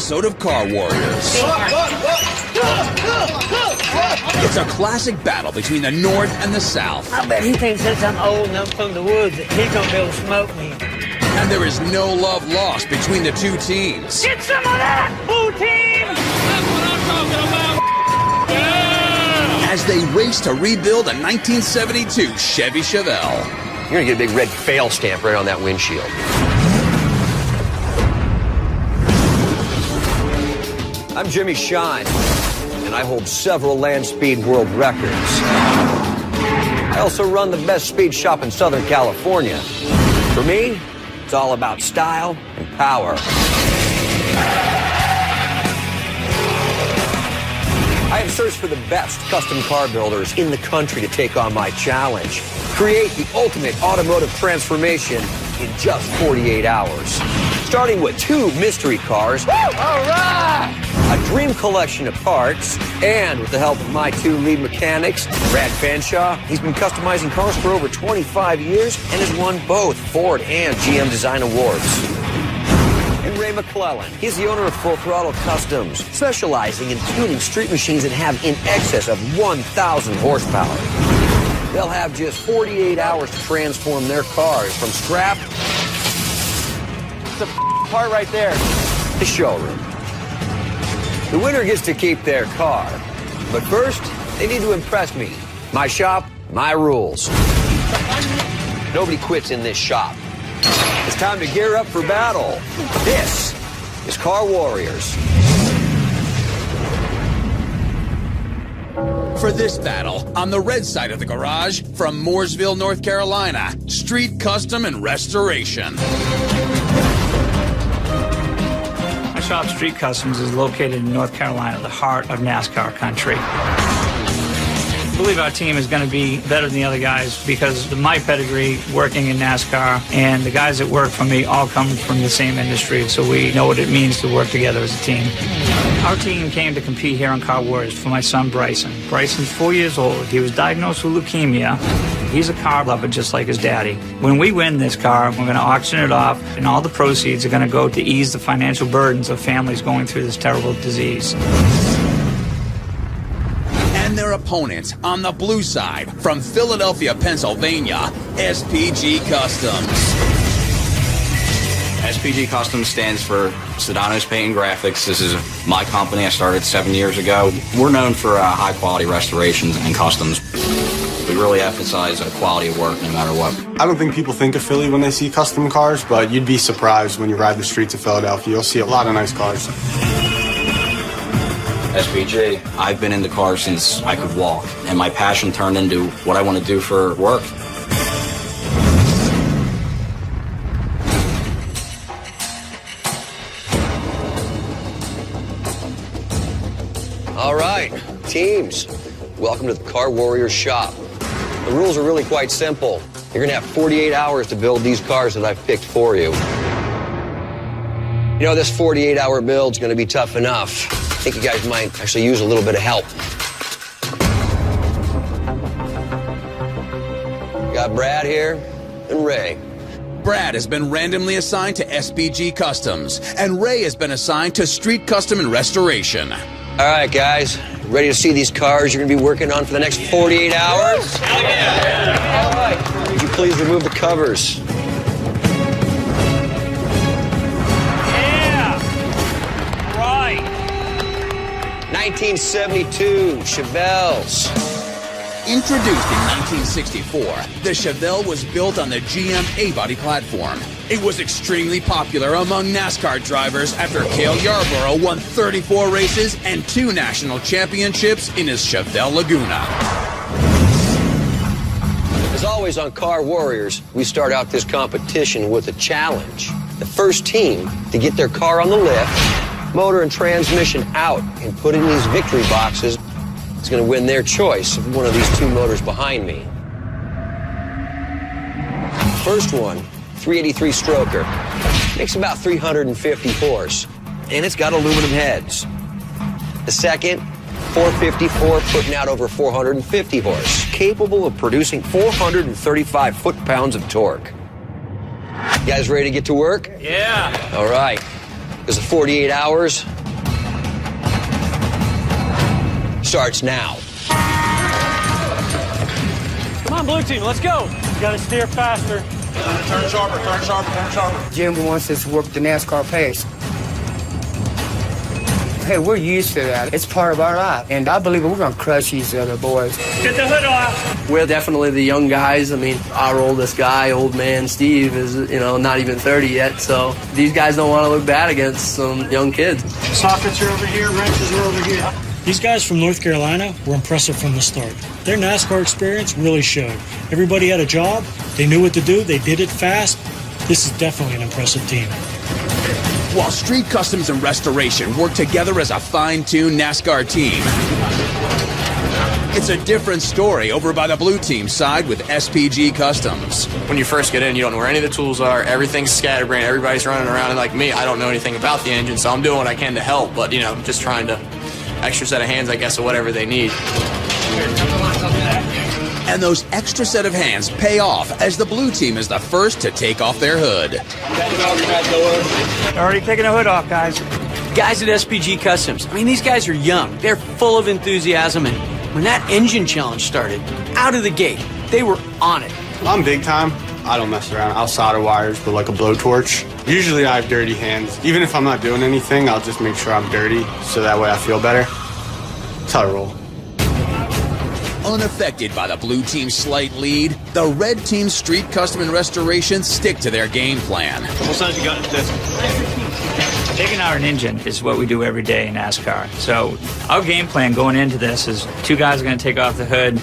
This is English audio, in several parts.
episode of Car Warriors. It's a classic battle between the North and the South. I bet he thinks since I'm old and I'm from the woods that he's gonna be able to smoke me. And there is no love lost between the two teams. Get some of that, blue team! That's what I'm talking about. Yeah! As they race to rebuild a 1972 Chevy Chevelle. You're gonna get a big red fail stamp right on that windshield. I'm Jimmy Shine, and I hold several land speed world records. I also run the best speed shop in Southern California. For me, it's all about style and power. I have searched for the best custom car builders in the country to take on my challenge. Create the ultimate automotive transformation in just 48 hours. Starting with 2 mystery cars. Woo! All right! A dream collection of parts, and with the help of my 2 lead mechanics, Brad Fanshaw, he's been customizing cars for over 25 years and has won both Ford and GM Design Awards. And Ray McClellan, he's the owner of Full Throttle Customs, specializing in tuning street machines that have in excess of 1,000 horsepower. They'll have just 48 hours to transform their cars from scrap the part right there, the showroom. The winner gets to keep their car. But first, they need to impress me. My shop, my rules. Nobody quits in this shop. It's time to gear up for battle. This is Car Warriors. For this battle, on the red side of the garage, from Mooresville, North Carolina, Street Custom and Restoration. My shop, Street Customs, is located in North Carolina, the heart of NASCAR country. I believe our team is going to be better than the other guys because of my pedigree working in NASCAR, and the guys that work for me all come from the same industry, so we know what it means to work together as a team. Our team came to compete here on Car Warriors for my son Bryson. Bryson's 4 years old. He was diagnosed with leukemia. He's a car lover just like his daddy. When we win this car, we're going to auction it off, and all the proceeds are going to go to ease the financial burdens of families going through this terrible disease. And their opponents on the blue side, from Philadelphia, Pennsylvania, SPG Customs. SPG Customs stands for Sedanos Paint and Graphics. This is my company. I started 7 years ago. We're known for high-quality restorations and customs. We really emphasize quality of work no matter what. I don't think people think of Philly when they see custom cars, but you'd be surprised when you ride the streets of Philadelphia. You'll see a lot of nice cars. SPG, I've been into cars since I could walk, and my passion turned into what I want to do for work. All right, teams, welcome to the Car Warriors shop. The rules are really quite simple. You're gonna have 48 hours to build these cars that I've picked for you. You know, this 48-hour build's gonna be tough enough. I think you guys might actually use a little bit of help. Got Brad here and Ray. Brad has been randomly assigned to SPG Customs, and Ray has been assigned to Street Custom and Restoration. All right, guys, ready to see these cars you're gonna be working on for the next 48 hours? Hell yeah! All right, would you please remove the covers? Yeah! Right! 1972 Chevelles. Introduced in 1964, the Chevelle was built on the GM A-body platform. It was extremely popular among NASCAR drivers after Cale Yarborough won 34 races and 2 national championships in his Chevelle Laguna. As always on Car Warriors, we start out this competition with a challenge. The first team to get their car on the lift, motor and transmission out, and put in these victory boxes is going to win their choice of one of these 2 motors behind me. First one, 383 stroker. Makes about 350 horse, and it's got aluminum heads. The second, 454, putting out over 450 horse, capable of producing 435 foot-pounds of torque. You guys ready to get to work? Yeah! All right. because the 48 hours starts now. Come on, blue team, let's go. You gotta steer faster. Turn sharper, turn sharper, turn sharper. Jim wants us to work the NASCAR pace. Hey, we're used to that. It's part of our life. And I believe we're going to crush these other boys. Get the hood off. We're definitely the young guys. I mean, our oldest guy, old man Steve, is, not even 30 yet. So these guys don't want to look bad against some young kids. Sockets are over here, wrenches are over here. These guys from North Carolina were impressive from the start. Their NASCAR experience really showed. Everybody had a job. They knew what to do. They did it fast. This is definitely an impressive team. While Street Customs and Restoration work together as a fine-tuned NASCAR team, it's a different story over by the blue team side with SPG Customs. When you first get in, you don't know where any of the tools are. Everything's scatterbrained. Everybody's running around. And like me, I don't know anything about the engine, so I'm doing what I can to help. But, just trying to extra set of hands, I guess, or whatever they need. And those extra set of hands pay off as the blue team is the first to take off their hood. Already taking the hood off, guys. Guys at SPG Customs, these guys are young. They're full of enthusiasm, and when that engine challenge started, out of the gate, they were on it. I'm big time. I don't mess around. I'll solder wires with like a blowtorch. Usually I have dirty hands. Even if I'm not doing anything, I'll just make sure I'm dirty so that way I feel better. That's how I roll. Unaffected by the blue team's slight lead, the red team's Street Custom and Restoration stick to their game plan. What size you got this? Taking out an engine is what we do every day in NASCAR. So our game plan going into this is 2 guys are going to take off the hood.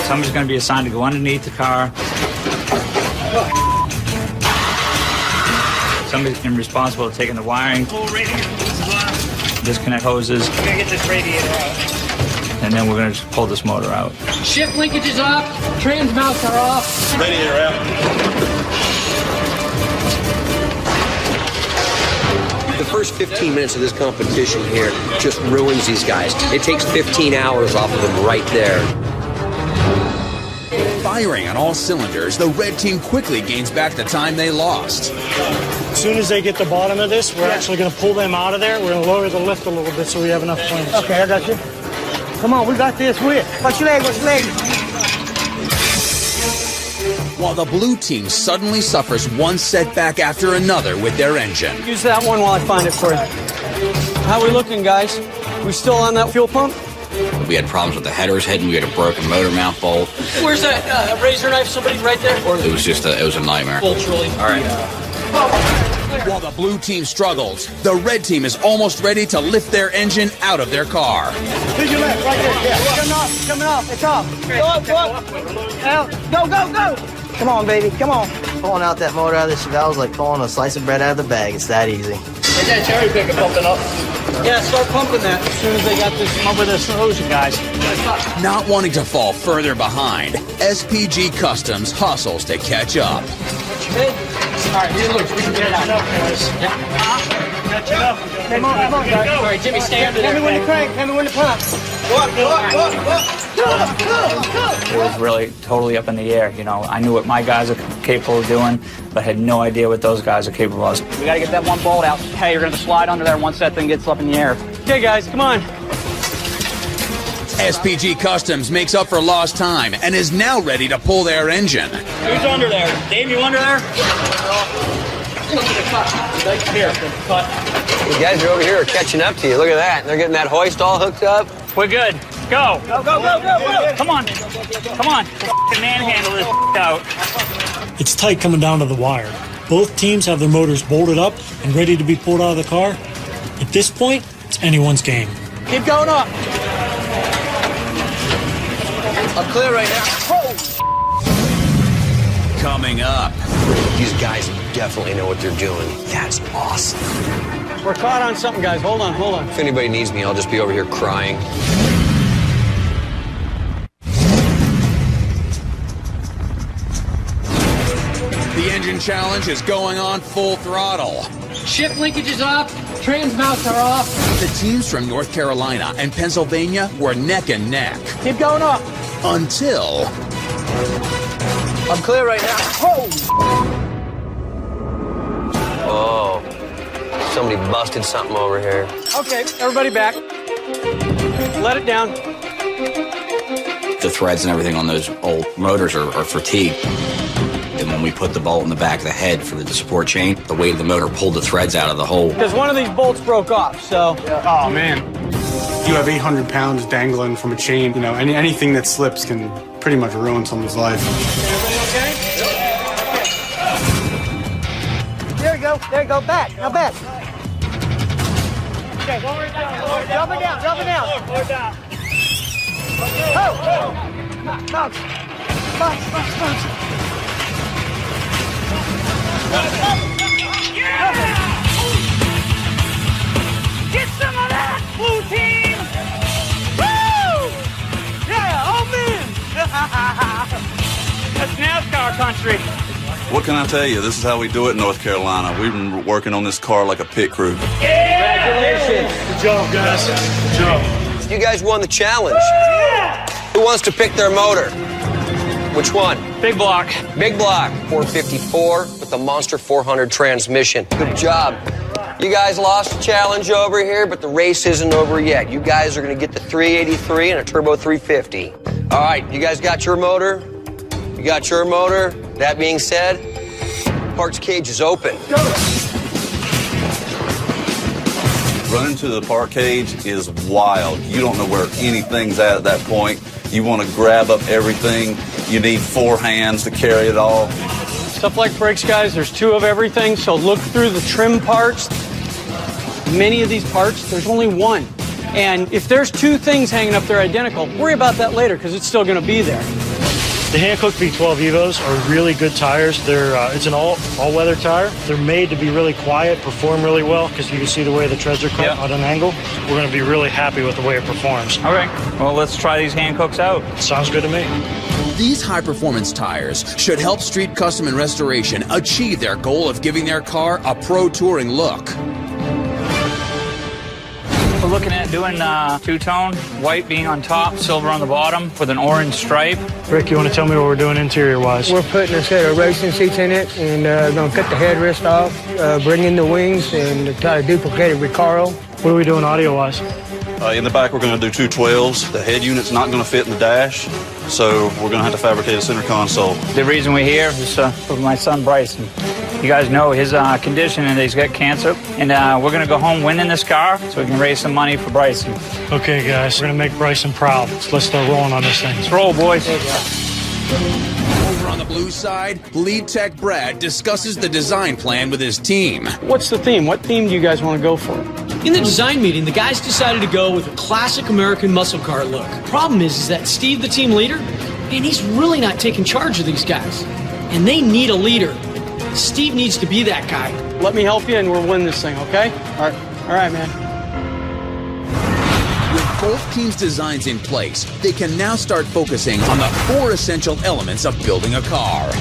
Somebody's going to be assigned to go underneath the car. Somebody's going to be responsible for taking the wiring. Disconnect hoses. We're gonna get this radiator out. And then we're going to pull this motor out. Shift linkages off, trans mounts are off. Radiator out. The first 15 minutes of this competition here just ruins these guys. It takes 15 hours off of them right there. Firing on all cylinders, the red team quickly gains back the time they lost. As soon as they get the bottom of this, we're actually going to pull them out of there. We're going to lower the lift a little bit so we have enough planes. Okay, I got you. Come on, we got this. Watch your leg, watch your leg. While the blue team suddenly suffers one setback after another with their engine. Use that one while I find it for you. How we looking, guys? We still on that fuel pump? We had problems with the headers hitting. We had a broken motor mount bolt. Where's that razor knife? Somebody right there? It was just it was a nightmare. Culturally. All right. While the blue team struggles, the red team is almost ready to lift their engine out of their car. To your left, right there. Yeah. Coming off. It's off. Go up. Out. Go. Come on, baby. Come on. Pulling out that motor out of the Chevelle is like pulling a slice of bread out of the bag. It's that easy. Is that cherry picker pumping up? Yeah, start pumping that as soon as they got this over this hose, guys. Not wanting to fall further behind, SPG Customs hustles to catch up. All right, here, look, we can get it out. Catch it up. Come on, guys. All right, Jimmy, stay under there. Hand me when to crank, hand me when to pump. Go up. It was really totally up in the air. I knew what my guys are capable of doing, but had no idea what those guys are capable of. We got to get that one bolt out. Hey, you're going to slide under there once that thing gets up in the air. Okay, guys, come on. SPG Customs makes up for lost time and is now ready to pull their engine. Who's under there? Dave, you under there? Here, cut. The guys are over here catching up to you. Look at that. They're getting that hoist all hooked up. We're good. Go. Go. Come on. Manhandle this out. It's tight coming down to the wire. Both teams have their motors bolted up and ready to be pulled out of the car. At this point, it's anyone's game. Keep going up. I'm clear right now. Coming up. These guys definitely know what they're doing. That's awesome. We're caught on something, guys. Hold on. If anybody needs me, I'll just be over here crying. The engine challenge is going on full throttle. Shift linkages off, trans mounts are off. The teams from North Carolina and Pennsylvania were neck and neck. Keep going up. Until... I'm clear right now. somebody busted something over here. Okay, everybody back. Let it down. The threads and everything on those old motors are fatigued. And when we put the bolt in the back of the head for the support chain, the weight of the motor pulled the threads out of the hole. Because one of these bolts broke off, so... Oh, man. You have 800 pounds dangling from a chain. You know, anything that slips can pretty much ruin someone's life. Everybody okay? There you go. There you go. Back. Now back. Okay, lower it down. Drop it down. Drop it down. Lower it down. Oh! Bounce. Bounce. Bounce. Bounce. Yeah! Get some of that, blue team! Woo! Yeah, all men! That's NASCAR country. What can I tell you? This is how we do it in North Carolina. We've been working on this car like a pit crew. Congratulations. Good job, guys. Good job. You guys won the challenge. Yeah! Who wants to pick their motor? Which one? Big block. Big block. 454 with the Monster 400 transmission. Good job. You guys lost the challenge over here, but the race isn't over yet. You guys are going to get the 383 and a turbo 350. All right, you guys got your motor? You got your motor? That being said, parts cage is open. Go! Running to the park cage is wild. You don't know where anything's at that point. You want to grab up everything. You need 4 hands to carry it all. Stuff like brakes, guys, there's 2 of everything, so look through the trim parts. Many of these parts, there's only 1. And if there's 2 things hanging up there identical, worry about that later, because it's still going to be there. The Hankook V12 Evos are really good tires. It's an all-weather tire. They're made to be really quiet, perform really well, because you can see the way the treads are cut at an angle. We're going to be really happy with the way it performs. Okay, well, let's try these Hankooks out. Sounds good to me. These high-performance tires should help Street Custom and Restoration achieve their goal of giving their car a pro touring look. We're looking at doing two-tone, white being on top, silver on the bottom, with an orange stripe. Rick, you want to tell me what we're doing interior-wise? We're putting a set of racing seats in it, and going to cut the headrest off, bring in the wings, and try to duplicate a Recaro. What are we doing audio-wise? In the back, we're going to do 2 12s. The head unit's not going to fit in the dash, so we're going to have to fabricate a center console. The reason we're here is for my son Bryson. You guys know his condition, and he's got cancer. And we're going to go home winning this car so we can raise some money for Bryson. Okay, guys, we're going to make Bryson proud. So let's start rolling on this thing. Let's roll, boys. Over on the blue side, lead tech Brad discusses the design plan with his team. What's the theme? What theme do you guys want to go for? In the design meeting, the guys decided to go with a classic American muscle car look. Problem is that Steve, the team leader, man, he's really not taking charge of these guys. And they need a leader. Steve needs to be that guy. Let me help you and we'll win this thing, okay? All right, man. With both teams' designs in place, they can now start focusing on the 4 essential elements of building a car: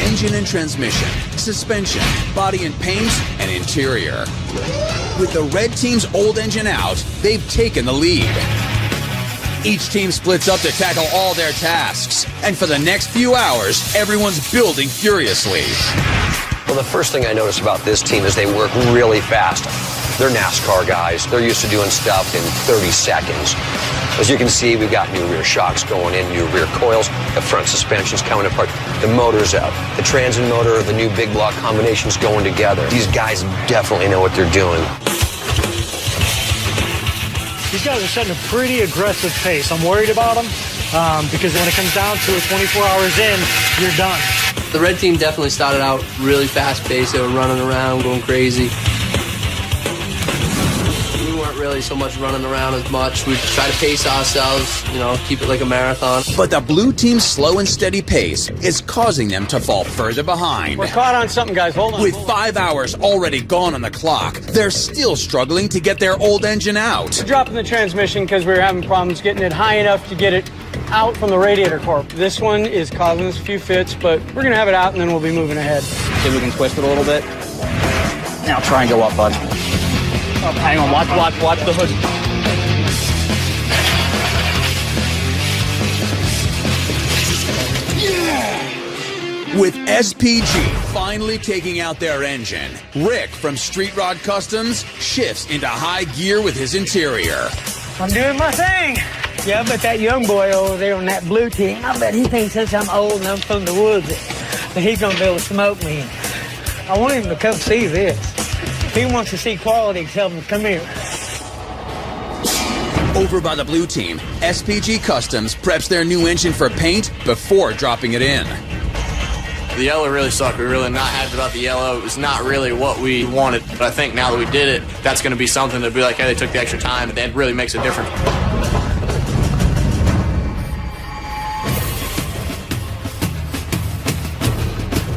engine and transmission, suspension, body and paint, and interior. With the red team's old engine out, they've taken the lead. Each team splits up to tackle all their tasks, and for the next few hours, everyone's building furiously. Well, the first thing I noticed about this team is they work really fast. They're NASCAR guys. They're used to doing stuff in 30 seconds. As you can see, we've got new rear shocks going in, new rear coils, the front suspension's coming apart, the motor's out, the transit motor, the new big block combination's going together. These guys definitely know what they're doing. These guys are setting a pretty aggressive pace. I'm worried about them because when it comes down to it, 24 hours in, you're done. The red team definitely started out really fast-paced. They were running around, going crazy. We weren't really so much running around as much. We try to pace ourselves, keep it like a marathon. But the blue team's slow and steady pace is causing them to fall further behind. We're caught on something, guys. Hold on. With 5 hours already gone on the clock, they're still struggling to get their old engine out. We're dropping the transmission because we were having problems getting it high enough to get it out from the radiator core. This one is causing us a few fits, but we're going to have it out and then we'll be moving ahead. See if we can twist it a little bit. Now try and go up, bud. Oh, hang on, watch the hood. With SPG finally taking out their engine, Rick from Street Rod Customs shifts into high gear with his interior. I'm doing my thing. Yeah, I bet that young boy over there on that blue team, I bet he thinks since I'm old and I'm from the woods that he's going to be able to smoke me. I want him to come see this. If he wants to see quality, tell him to come here. Over by the blue team, SPG Customs preps their new engine for paint before dropping it in. The yellow really sucked. We were really not happy about the yellow. It was not really what we wanted. But I think now that we did it, that's going to be something to be like, hey, they took the extra time, and that really makes a difference.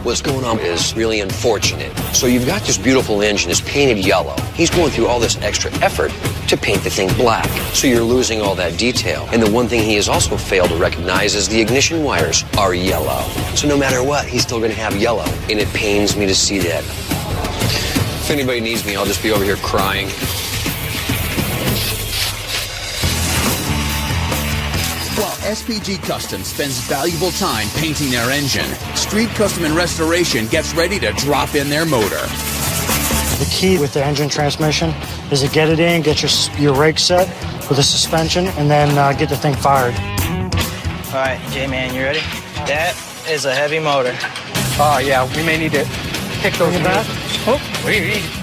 What's going on is really unfortunate. So you've got this beautiful engine, it's painted yellow. He's going through all this extra effort to paint the thing black. So you're losing all that detail. And the one thing he has also failed to recognize is the ignition wires are yellow. So no matter what, he's still going to have yellow. And it pains me to see that. If anybody needs me, I'll just be over here crying. While SPG Custom spends valuable time painting their engine, Street Custom and Restoration gets ready to drop in their motor. The key with the engine transmission is to get it in, get your rake set with the suspension, and then get the thing fired. All right, J-Man, you ready? That is a heavy motor. Oh, yeah, we may need to kick those back. Oh,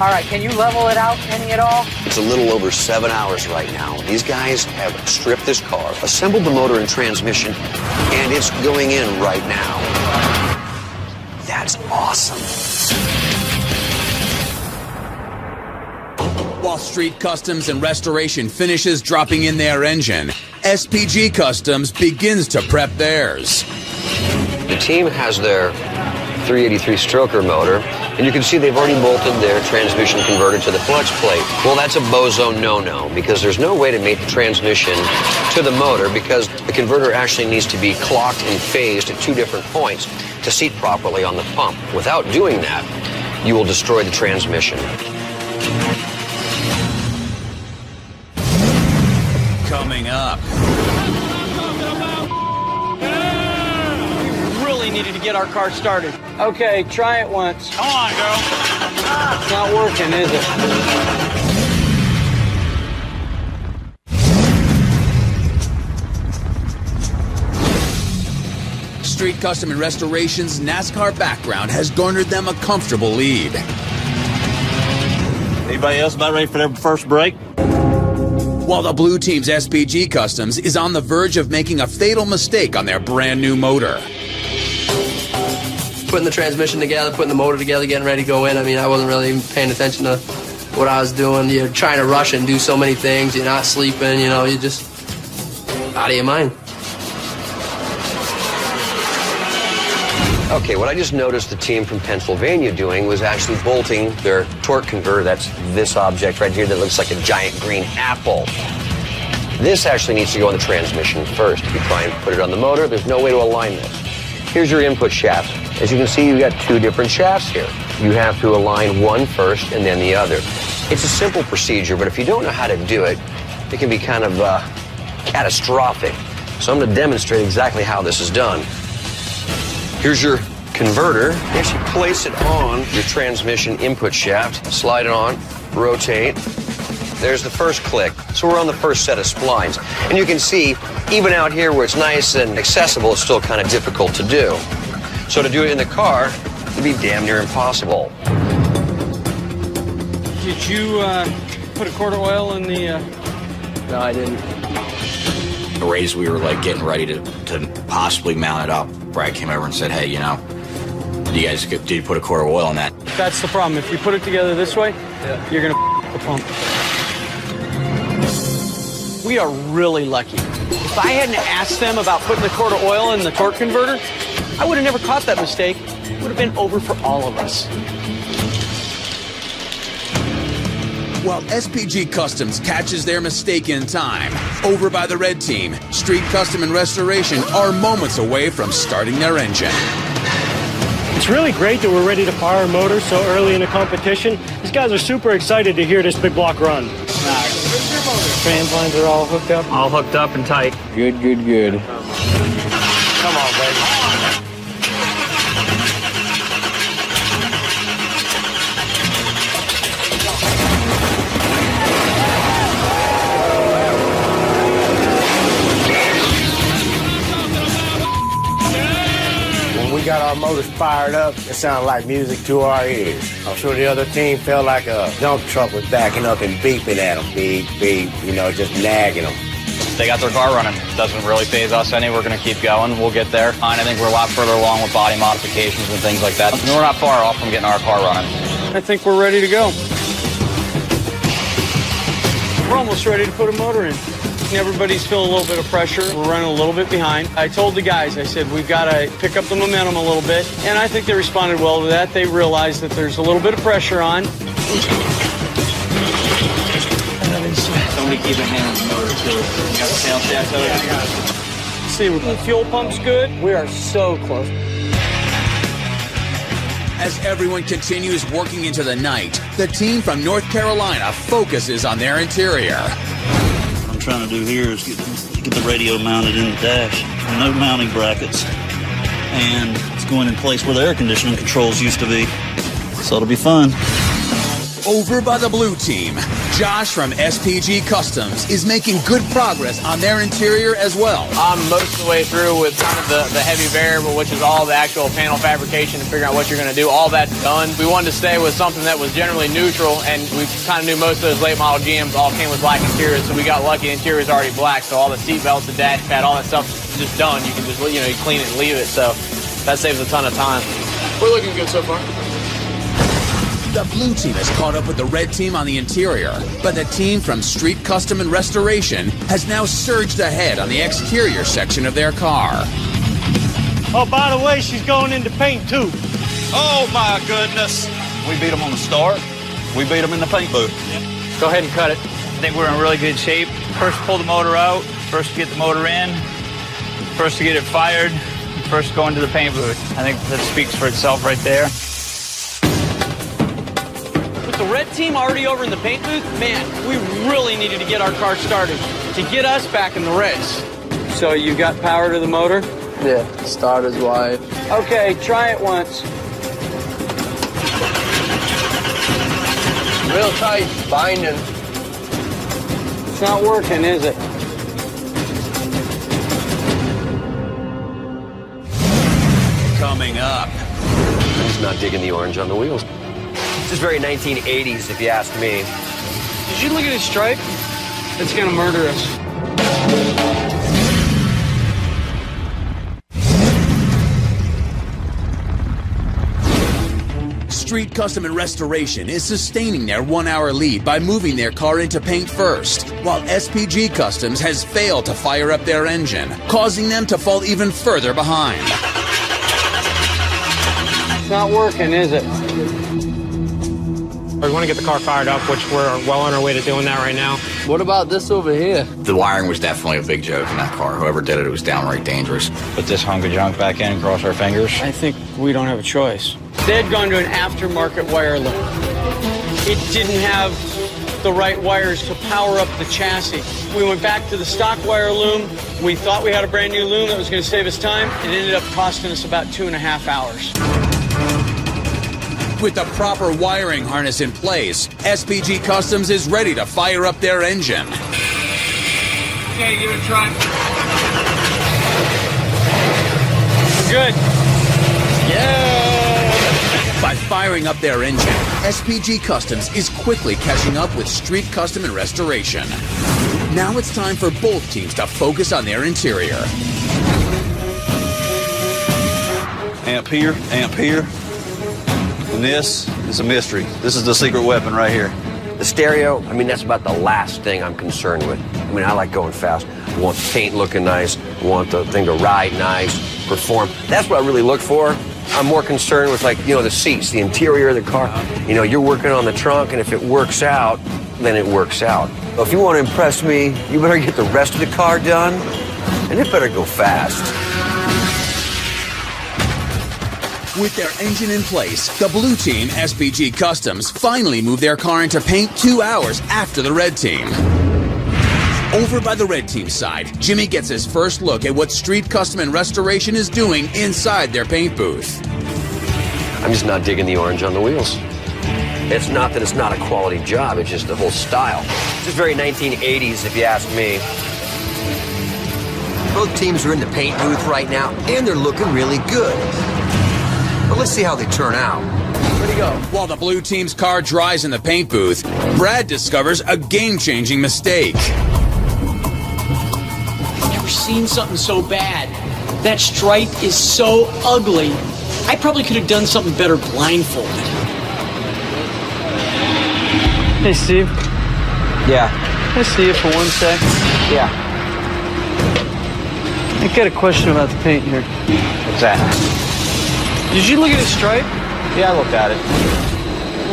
all right, can you level it out any at all? It's a little over 7 hours right now. These guys have stripped this car, assembled the motor and transmission, and it's going in right now. That's awesome. While Street Customs and Restoration finishes dropping in their engine, SPG Customs begins to prep theirs. The team has their 383 stroker motor, and you can see they've already bolted their transmission converter to the flex plate. Well, that's a bozo no-no, because there's no way to mate the transmission to the motor because the converter actually needs to be clocked and phased at 2 different points to seat properly on the pump. Without doing that, you will destroy the transmission. Coming up. Needed to get our car started. Okay, try it once. Come on, girl. It's not working, is it? Street Custom and Restoration's NASCAR background has garnered them a comfortable lead. Anybody else about ready for their first break? While the blue team's SPG Customs is on the verge of making a fatal mistake on their brand new motor. Putting the transmission together, putting the motor together, getting ready to go in. I mean, I wasn't really even paying attention to what I was doing. You're trying to rush and do so many things. You're not sleeping, you know, you're just out of your mind. Okay, what I just noticed the team from Pennsylvania doing was actually bolting their torque converter. That's this object right here that looks like a giant green apple. This actually needs to go in the transmission first. If you try and put it on the motor, there's no way to align this. Here's your input shaft. As you can see, you've got 2 different shafts here. You have to align one first and then the other. It's a simple procedure, but if you don't know how to do it, it can be kind of catastrophic. So I'm going to demonstrate exactly how this is done. Here's your converter. You actually place it on your transmission input shaft, slide it on, rotate. There's the first click. So we're on the first set of splines. And you can see, even out here where it's nice and accessible, it's still kind of difficult to do. So to do it in the car, it'd be damn near impossible. Did you put a quart of oil in the... No, I didn't. The race we were like getting ready to possibly mount it up, Brad came over and said, hey, you know, did you put a quart of oil in that? That's the problem. If you put it together this way, you're going to the pump. We are really lucky. If I hadn't asked them about putting a quart of oil in the torque converter, I would have never caught that mistake. It would have been over for all of us. While SPG Customs catches their mistake in time, over by the red team, Street Custom and Restoration are moments away from starting their engine. It's really great that we're ready to fire our motor so early in the competition. These guys are super excited to hear this big block run. Trans lines are all hooked up? All hooked up and tight. Good, good, good. Come on, baby. motor's fired up, it sounded like music to our ears. I'm sure the other team felt like a dump truck was backing up and beeping at them. Beep, beep, just nagging them. They got their car running. Doesn't really faze us any. We're going to keep going. We'll get there. I think we're a lot further along with body modifications and things like that. We're not far off from getting our car running. I think we're ready to go. We're almost ready to put a motor in. Everybody's feeling a little bit of pressure. We're running a little bit behind. I told the guys, I said, we've got to pick up the momentum a little bit. And I think they responded well to that. They realized that there's a little bit of pressure on. Somebody keep a hand on the motor, too. You got the tail shaft out? Yeah, I got it. See, the fuel pump's good. We are so close. As everyone continues working into the night, the team from North Carolina focuses on their interior. What I'm trying to do here is get the radio mounted in the dash. No mounting brackets. And it's going in place where the air conditioning controls used to be. So it'll be fun. Over by the blue team, Josh from SPG Customs is making good progress on their interior as well. I'm most of the way through with kind of the heavy variable, which is all the actual panel fabrication and figuring out what you're going to do. All that's done. We wanted to stay with something that was generally neutral, and we kind of knew most of those late model GMs all came with black interiors, so we got lucky. The interior is already black, so all the seat belts, the dash pad, all that stuff is just done. You can just, you clean it and leave it, so that saves a ton of time. We're looking good so far. The blue team has caught up with the red team on the interior, but the team from Street Custom and Restoration has now surged ahead on the exterior section of their car. Oh, by the way, she's going into paint, too. Oh, my goodness. We beat them on the start. We beat them in the paint booth. Go ahead and cut it. I think we're in really good shape. First pull the motor out, first to get the motor in, first to get it fired, first to go into the paint booth. I think that speaks for itself right there. The red team already over in the paint booth, man, we really needed to get our car started to get us back in the race. So you got power to the motor? Yeah, starter's wide. Okay, try it once. Real tight binding. It's not working, is it? Coming up. He's not digging the orange on the wheels. This is very 1980s, if you ask me. Did you look at his stripe? It's gonna murder us. Street Custom and Restoration is sustaining their 1-hour lead by moving their car into paint first, while SPG Customs has failed to fire up their engine, causing them to fall even further behind. It's not working, is it? We want to get the car fired up, which we're well on our way to doing that right now. What about this over here? The wiring was definitely a big joke in that car. Whoever did it, it was downright dangerous. Put this hunk of junk back in and cross our fingers. I think we don't have a choice. They had gone to an aftermarket wire loom. It didn't have the right wires to power up the chassis. We went back to the stock wire loom. We thought we had a brand new loom that was going to save us time. It ended up costing us about 2.5 hours. With the proper wiring harness in place, SPG Customs is ready to fire up their engine. Okay, give it a try. Good. Yeah! By firing up their engine, SPG Customs is quickly catching up with Street Custom and Restoration. Now it's time for both teams to focus on their interior. Amp here, amp here. And this is a mystery. This is the secret weapon right here. The stereo, that's about the last thing I'm concerned with. I like going fast. I want the paint looking nice. I want the thing to ride nice, perform. That's what I really look for. I'm more concerned with, the seats, the interior of the car. You're working on the trunk, and if it works out, then it works out. If you want to impress me, you better get the rest of the car done, and it better go fast. With their engine in place, the blue team, SPG Customs, finally moved their car into paint 2 hours after the red team. Over by the red team side, Jimmy gets his first look at what Street Custom and Restoration is doing inside their paint booth. I'm just not digging the orange on the wheels. It's not that it's not a quality job, it's just the whole style. This is very 1980s, if you ask me. Both teams are in the paint booth right now, and they're looking really good. But let's see how they turn out. Where'd he go? While the blue team's car dries in the paint booth, Brad discovers a game-changing mistake. I've never seen something so bad. That stripe is so ugly. I probably could have done something better blindfolded. Hey, Steve. Yeah. Can I see you for 1 sec? Yeah. I got a question about the paint here. What's that? Did you look at the stripe? Yeah, I looked at it.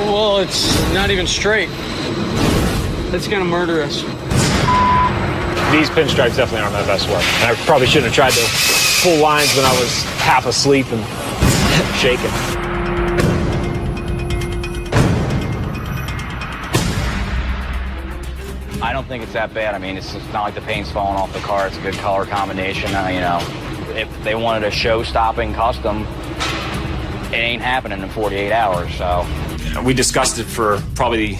Well, it's not even straight. That's gonna murder us. These pinstripes definitely aren't my best work. And I probably shouldn't have tried to pull lines when I was half asleep and shaking. I don't think it's that bad. I mean, it's not like the paint's falling off the car. It's a good color combination. You know, if they wanted a show-stopping custom, it ain't happening in 48 hours, so. We discussed it for probably,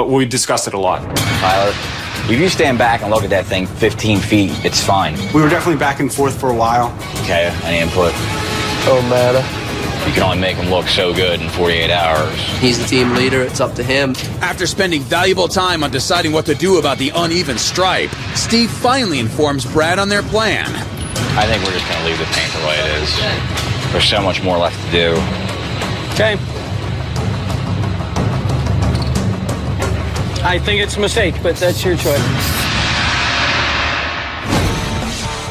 we discussed it a lot. Tyler, if you stand back and look at that thing 15 feet, it's fine. We were definitely back and forth for a while. Okay, any input? Don't matter. You can only make him look so good in 48 hours. He's the team leader. It's up to him. After spending valuable time on deciding what to do about the uneven stripe, Steve finally informs Brad on their plan. I think we're just going to leave the paint the way it is. There's so much more left to do. Okay. I think it's a mistake, but that's your choice.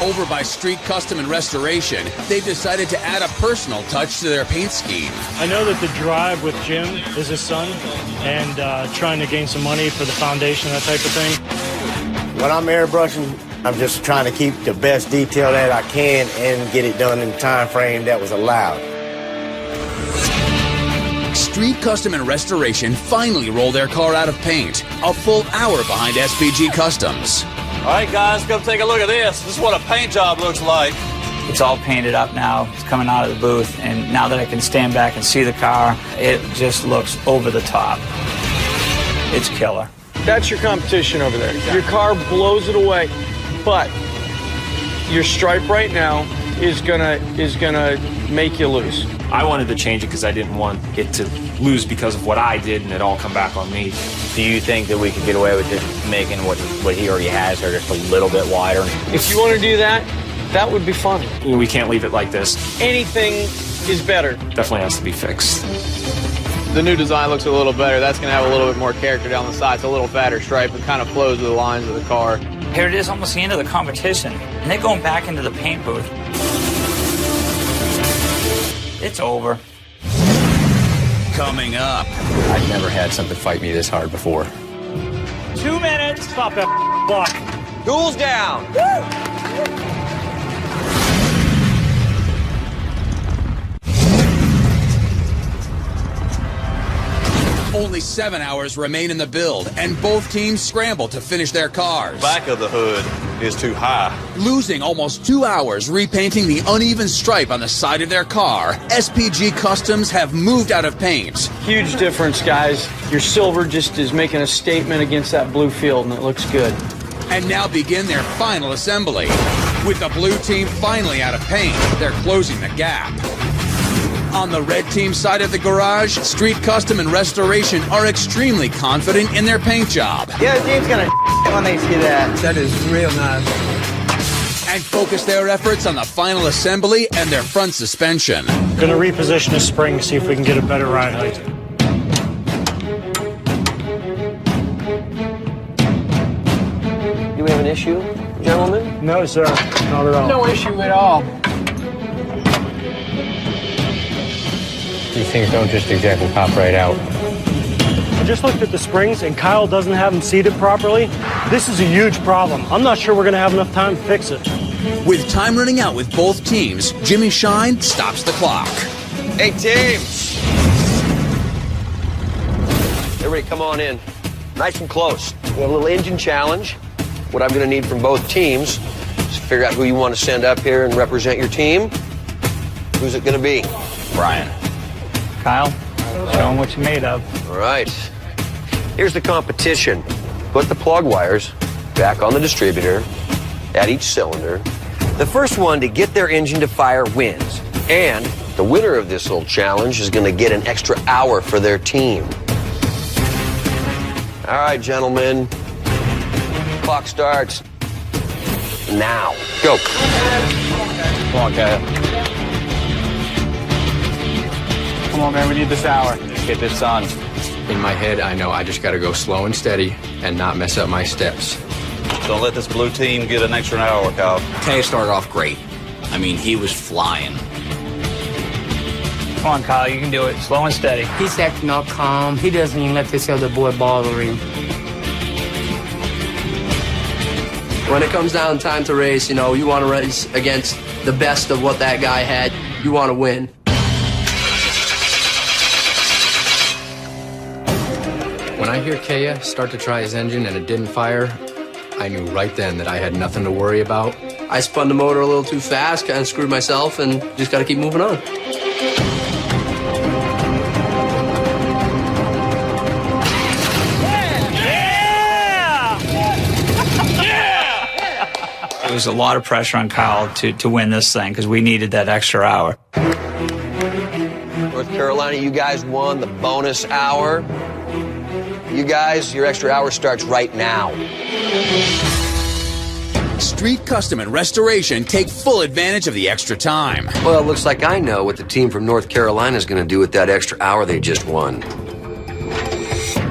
Over by Street Custom and Restoration, they've decided to add a personal touch to their paint scheme. I know that the drive with Jim is his son, and trying to gain some money for the foundation, that type of thing. When I'm airbrushing, I'm just trying to keep the best detail that I can and get it done in the time frame that was allowed. Street Custom and Restoration finally roll their car out of paint, a full hour behind SPG Customs. All right, guys, come take a look at this. This is what a paint job looks like. It's all painted up now. It's coming out of the booth, and now that I can stand back and see the car, it just looks over the top. It's killer. That's your competition over there. Your car blows it away, but your stripe right now is gonna make you lose. I wanted to change it because I didn't want it to lose because of what I did and it all come back on me. Do you think that we could get away with just making what he already has or just a little bit wider? If you want to do that, that would be fun. We can't leave it like this. Anything is better. Definitely has to be fixed. The new design looks a little better. That's going to have a little bit more character down the side. It's a little fatter stripe. It kind of flows with the lines of the car. Here it is, almost the end of the competition, and they're going back into the paint booth. It's over. Coming up. I've never had something fight me this hard before. 2 minutes. Stop that clock. Tools down. Only 7 hours remain in the build, and both teams scramble to finish their cars. Back of the hood is too high. Losing almost 2 hours repainting the uneven stripe on the side of their car, SPG Customs have moved out of paint. Huge difference, guys. Your silver just is making a statement against that blue field, and it looks good. And now begin their final assembly. With the blue team finally out of paint, they're closing the gap. On the red team side of the garage, Street Custom and Restoration are extremely confident in their paint job. Yeah, the team's gonna when they see that. That is real nice. And focus their efforts on the final assembly and their front suspension. Gonna reposition the spring, see if we can get a better ride height. Do we have an issue, gentlemen? No, sir. Not at all. No issue at all. These things don't just exactly pop right out. I just looked at the springs, and Kyle doesn't have them seated properly. This is a huge problem. I'm not sure we're going to have enough time to fix it. With time running out with both teams, Jimmy Shine stops the clock. Hey, teams. Everybody come on in. Nice and close. We have a little engine challenge. What I'm going to need from both teams is figure out who you want to send up here and represent your team. Who's it going to be? Brian. Kyle, show them what you're made of. All right. Here's the competition. Put the plug wires back on the distributor at each cylinder. The first one to get their engine to fire wins. And The winner of this little challenge is going to get an extra hour for their team. All right, gentlemen. Clock starts now. Go. Come on, Kyle. Come on, man, we need this hour. Get this done. In my head, I know I just got to go slow and steady and not mess up my steps. Don't let this blue team get an extra hour, Kyle. Kay started off great. I mean, he was flying. Come on, Kyle, you can do it. Slow and steady. He's acting all calm. He doesn't even let this other boy bother him. When it comes down time to race, you know, you want to race against the best of what that guy had. You want to win. When I hear Kaya start to try his engine and it didn't fire, I knew right then that I had nothing to worry about. I spun the motor a little too fast, kind of screwed myself, and just got to keep moving on. It was a lot of pressure on Kyle to win this thing because we needed that extra hour. North Carolina, you guys won the bonus hour. You guys, your extra hour starts right now. Street Custom and Restoration take full advantage of the extra time. Well, it looks like I know what the team from North Carolina is going to do with that extra hour they just won.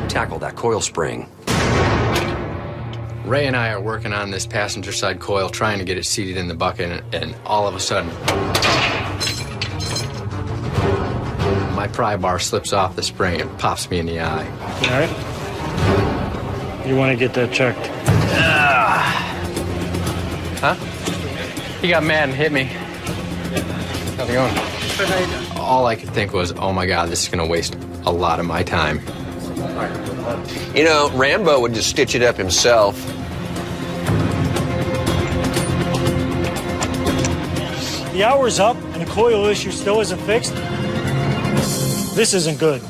Tackle that coil spring. Ray and I are working on this passenger side coil, trying to get it seated in the bucket, and all of a sudden, my pry bar slips off the spring and pops me in the eye. All right. You want to get that checked? Huh? He got mad and hit me. How's it going? All I could think was, oh my God, this is going to waste a lot of my time. You know, Rambo would just stitch it up himself. The hour's up and the coil issue still isn't fixed. This isn't good.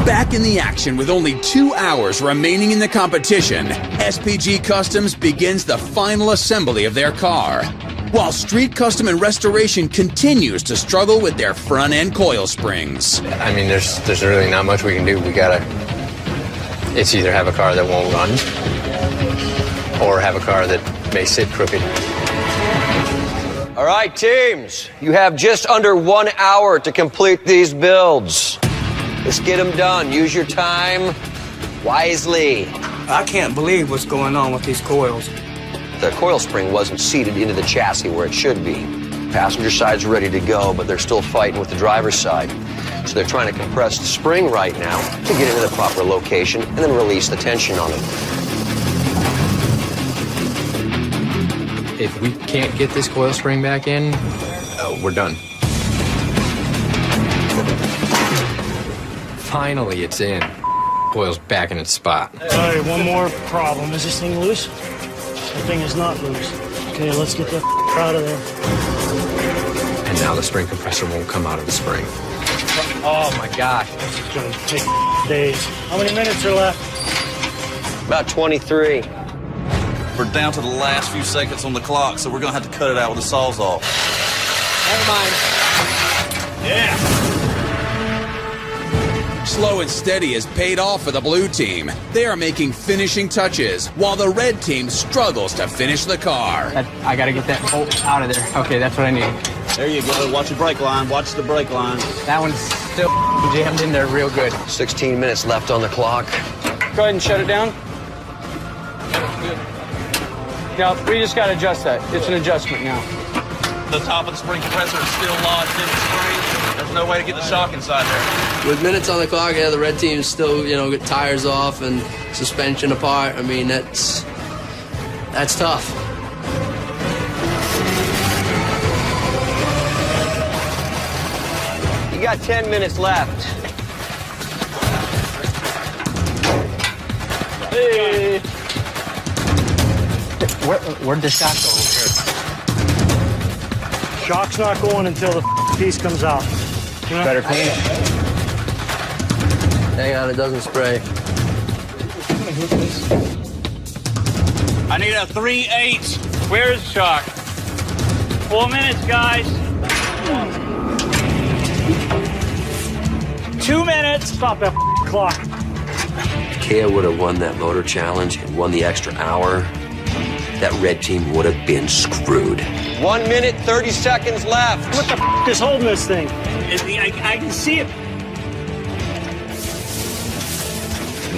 Back in the action with only 2 hours remaining in the competition, SPG Customs begins the final assembly of their car, while Street Custom and Restoration continues to struggle with their front-end coil springs. I mean, there's really not much we can do. It's either have a car that won't run or have a car that may sit crooked. All right, teams, you have just under 1 hour to complete these builds. Let's get them done. Use your time wisely. I can't believe what's going on with these coils. The coil spring wasn't seated into the chassis where it should be. Passenger side's ready to go, but they're still fighting with the driver's side. So they're trying to compress the spring right now to get it in the proper location and then release the tension on it. If we can't get this coil spring back in, we're done. Finally, it's in. Coil's back in its spot. All right, one more problem. Is this thing loose? The thing is not loose. Okay, let's get that out of there. And now the spring compressor won't come out of the spring. Oh my gosh, this is gonna take days. How many minutes are left? About 23. We're down to the last few seconds on the clock, so we're gonna have to cut it out with the sawzall. Never mind. Yeah. Slow and steady has paid off for the blue team. They are making finishing touches, while the red team struggles to finish the car. I gotta get that bolt out of there. Okay, that's what I need. There you go. Watch your brake line. Watch the brake line. That one's still jammed in there real good. 16 minutes left on the clock. Go ahead and shut it down. Now, we just gotta adjust that. It's an adjustment now. The top of the spring compressor is still lodged in the spring. There's no way to get the shock inside there. With minutes on the clock, yeah, the red team still, you know, get tires off and suspension apart. I mean, that's tough. You got 10 minutes left. Hey. Where'd the shock go over here? Shock's not going until the piece comes out. Better clean it. Hang on, it doesn't spray. I need a 3/8. Where's shock? 4 minutes, guys. 2 minutes. Stop that clock. Kea would have won that motor challenge and won the extra hour. That red team would have been screwed. 1 minute, 30 seconds left. What the is holding this thing? I can see it.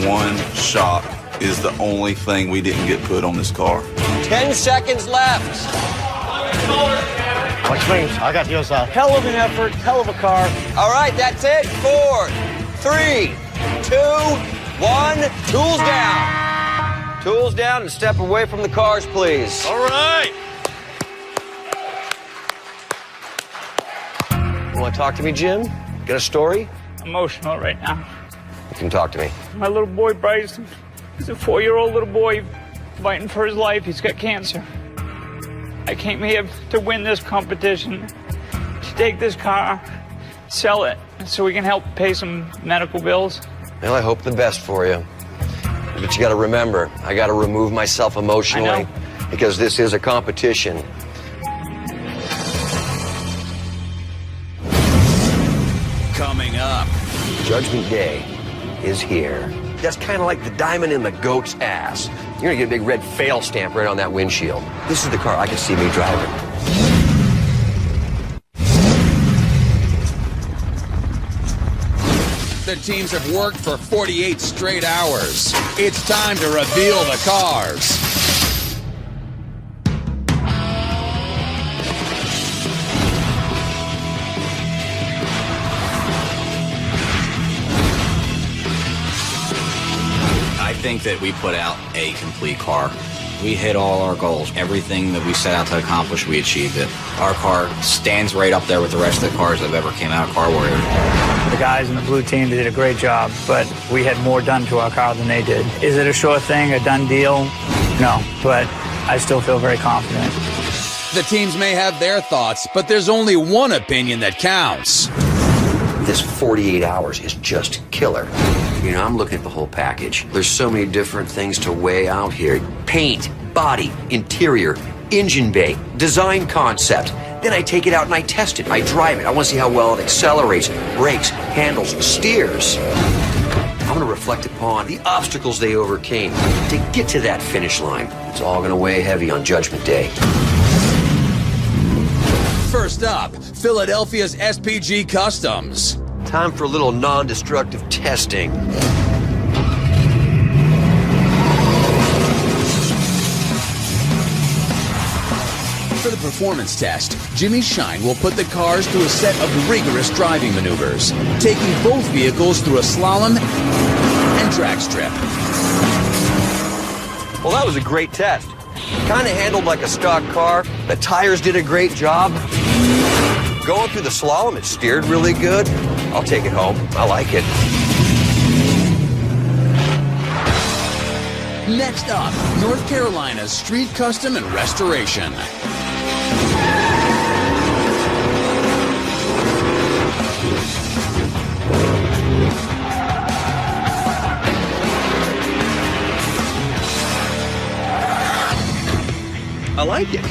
One shock is the only thing we didn't get put on this car. 10 seconds left. Which means I got yours out. Hell of an effort, hell of a car. All right, that's it. 4, 3, 2, 1. Tools down. Tools down and step away from the cars, please. All right. You want to talk to me, Jim? Got a story? Emotional right now. You can talk to me. My little boy Bryce, he's a 4-year-old little boy fighting for his life. He's got cancer. I came here to win this competition, to take this car, sell it, so we can help pay some medical bills. Well, I hope the best for you. But you got to remember, I got to remove myself emotionally because this is a competition. Coming up. Judgment Day is here. That's kind of like the diamond in the goat's ass. You're gonna get a big red fail stamp right on that windshield. This is the car I can see me driving. The teams have worked for 48 straight hours. It's time to reveal the cars. I think that we put out a complete car. We hit all our goals. Everything that we set out to accomplish, we achieved it. Our car stands right up there with the rest of the cars that have ever came out of Car Warrior. The guys in the blue team did a great job, but we had more done to our car than they did. Is it a sure thing, a done deal? No, but I still feel very confident. The teams may have their thoughts, but there's only one opinion that counts. This 48 hours is just killer. You know, I'm looking at the whole package. There's so many different things to weigh out here. Paint, body, interior, engine bay, design concept. Then I take it out and I test it. I drive it. I want to see how well it accelerates, brakes, handles, steers. I'm going to reflect upon the obstacles they overcame to get to that finish line. It's all going to weigh heavy on Judgment Day. First up, Philadelphia's SPG Customs. Time for a little non-destructive testing. For the performance test, Jimmy Shine will put the cars through a set of rigorous driving maneuvers, taking both vehicles through a slalom and drag strip. Well, that was a great test. Kind of handled like a stock car. The tires did a great job. Going through the slalom, it steered really good. I'll take it home. I like it. Next up, North Carolina's Street Custom and Restoration. I like it.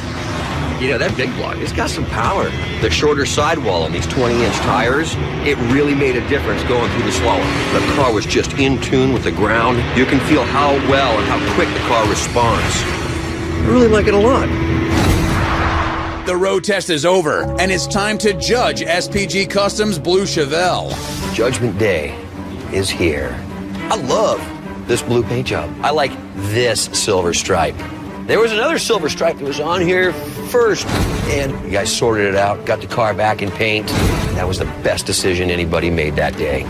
You know, that big block, it's got some power. The shorter sidewall on these 20-inch tires, it really made a difference going through the slalom. The car was just in tune with the ground. You can feel how well and how quick the car responds. I really like it a lot. The road test is over, and it's time to judge SPG Customs' blue Chevelle. Judgment Day is here. I love this blue paint job. I like this silver stripe. There was another silver stripe that was on here first, and you guys sorted it out, got the car back in paint. That was the best decision anybody made that day.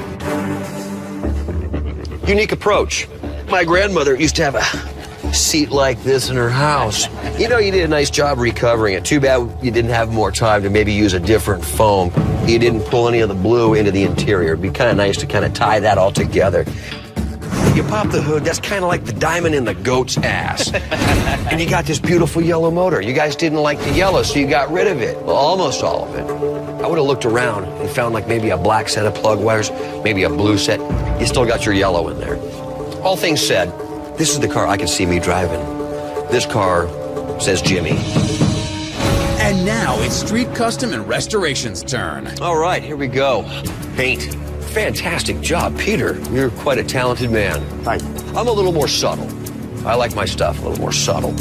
Unique approach. My grandmother used to have a seat like this in her house. You know, you did a nice job recovering it. Too bad you didn't have more time to maybe use a different foam. You didn't pull any of the blue into the interior. It'd be kind of nice to kind of tie that all together. You pop the hood, that's kind of like the diamond in the goat's ass. And you got this beautiful yellow motor. You guys didn't like the yellow, so you got rid of it. Well, almost all of it. I would have looked around and found like maybe a black set of plug wires, maybe a blue set. You still got your yellow in there. All things said, this is the car I can see me driving. This car says Jimmy. And now it's Street Custom and Restoration's turn. All right, here we go. Paint, fantastic job, Peter. You're quite a talented man. Thank you. I'm a little more subtle. I like my stuff a little more subtle.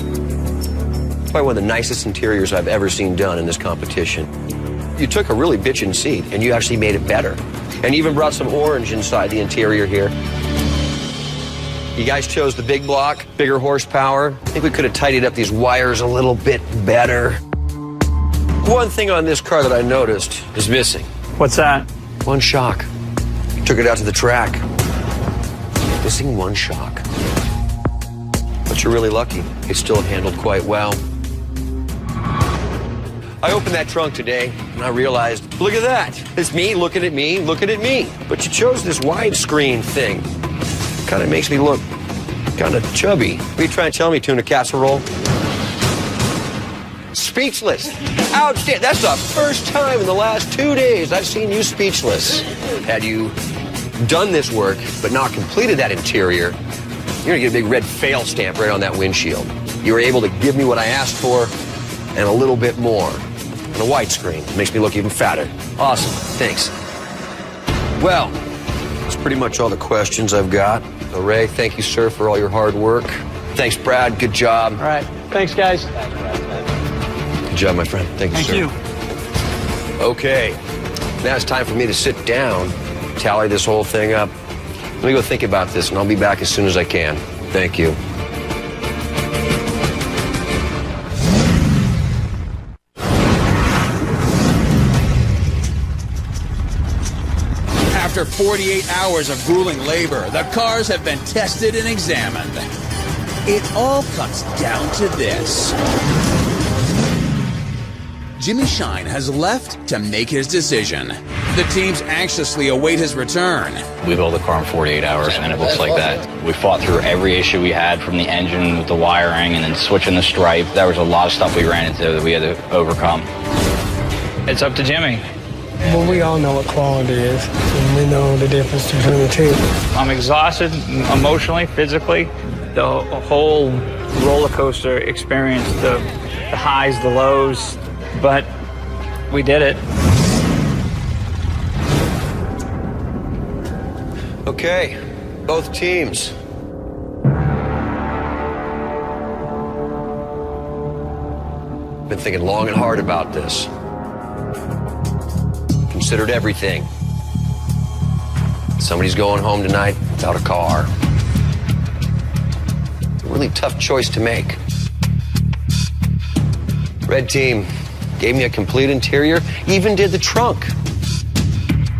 Probably one of the nicest interiors I've ever seen done in this competition. You took a really bitchin' seat and you actually made it better. And you even brought some orange inside the interior here. You guys chose the big block, bigger horsepower. I think we could have tidied up these wires a little bit better. One thing on this car that I noticed is missing. What's that? One shock. Took it out to the track. Missing one shock. But you're really lucky. It still handled quite well. I opened that trunk today and I realized, look at that. It's me looking at me, looking at me. But you chose this widescreen thing. Kind of makes me look kind of chubby. What are you trying to tell me, tuna casserole? Speechless. Outstanding. That's the first time in the last 2 days I've seen you speechless. Had you done this work but not completed that interior, you're gonna get a big red fail stamp right on that windshield. You were able to give me what I asked for and a little bit more. And a widescreen. It makes me look even fatter. Awesome. Thanks. Well, that's pretty much all the questions I've got. So Ray, thank you, sir, for all your hard work. Thanks, Brad. Good job. All right. Thanks, guys. Good job, my friend. Thank you, sir. Thank you. Okay. Now it's time for me to sit down, tally this whole thing up. Let me go think about this, and I'll be back as soon as I can. Thank you. After 48 hours of grueling labor, the cars have been tested and examined. It all comes down to this. Jimmy Shine has left to make his decision. The teams anxiously await his return. We built the car in 48 hours, and it looks like that. We fought through every issue we had, from the engine with the wiring and then switching the stripe. There was a lot of stuff we ran into that we had to overcome. It's up to Jimmy. Well, we all know what quality is, and we know the difference between the two. I'm exhausted emotionally, physically. The whole roller coaster experience, the highs, the lows, but we did it. Okay, both teams. Been thinking long and hard about this. Considered everything. Somebody's going home tonight without a car. A really tough choice to make. Red team gave me a complete interior, even did the trunk.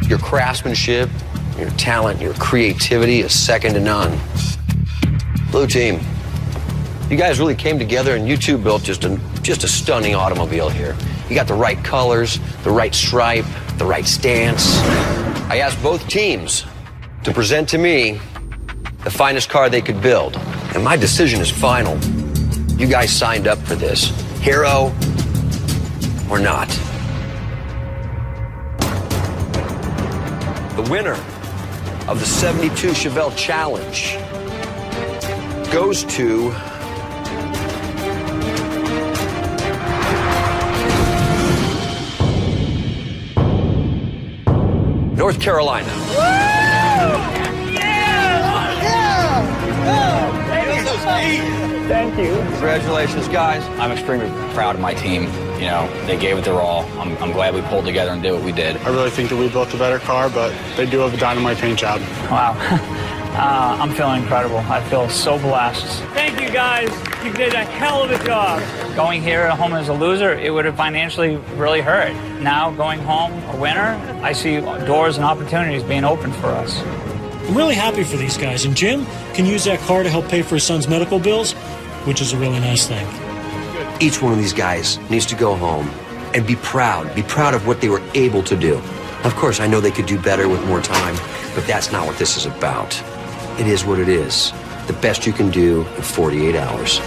Your craftsmanship, your talent, your creativity is second to none. Blue team, you guys really came together and you two built just a stunning automobile here. You got the right colors, the right stripe, the right stance. I asked both teams to present to me the finest car they could build. And my decision is final. You guys signed up for this. Hero or not. The winner of the 72 Chevelle Challenge goes to North Carolina. Thank you. Congratulations, guys. I'm extremely proud of my team. You know, they gave it their all. I'm glad we pulled together and did what we did. I really think that we built a better car, but they do have a dynamite paint job. Wow. I'm feeling incredible. I feel so blessed. Thank you, guys. You did a hell of a job. Going here at home as a loser, it would have financially really hurt. Now, going home a winner, I see doors and opportunities being opened for us. I'm really happy for these guys, and Jim can use that car to help pay for his son's medical bills, which is a really nice thing. Each one of these guys needs to go home and be proud of what they were able to do. Of course, I know they could do better with more time, but that's not what this is about. It is what it is. The best you can do in 48 hours.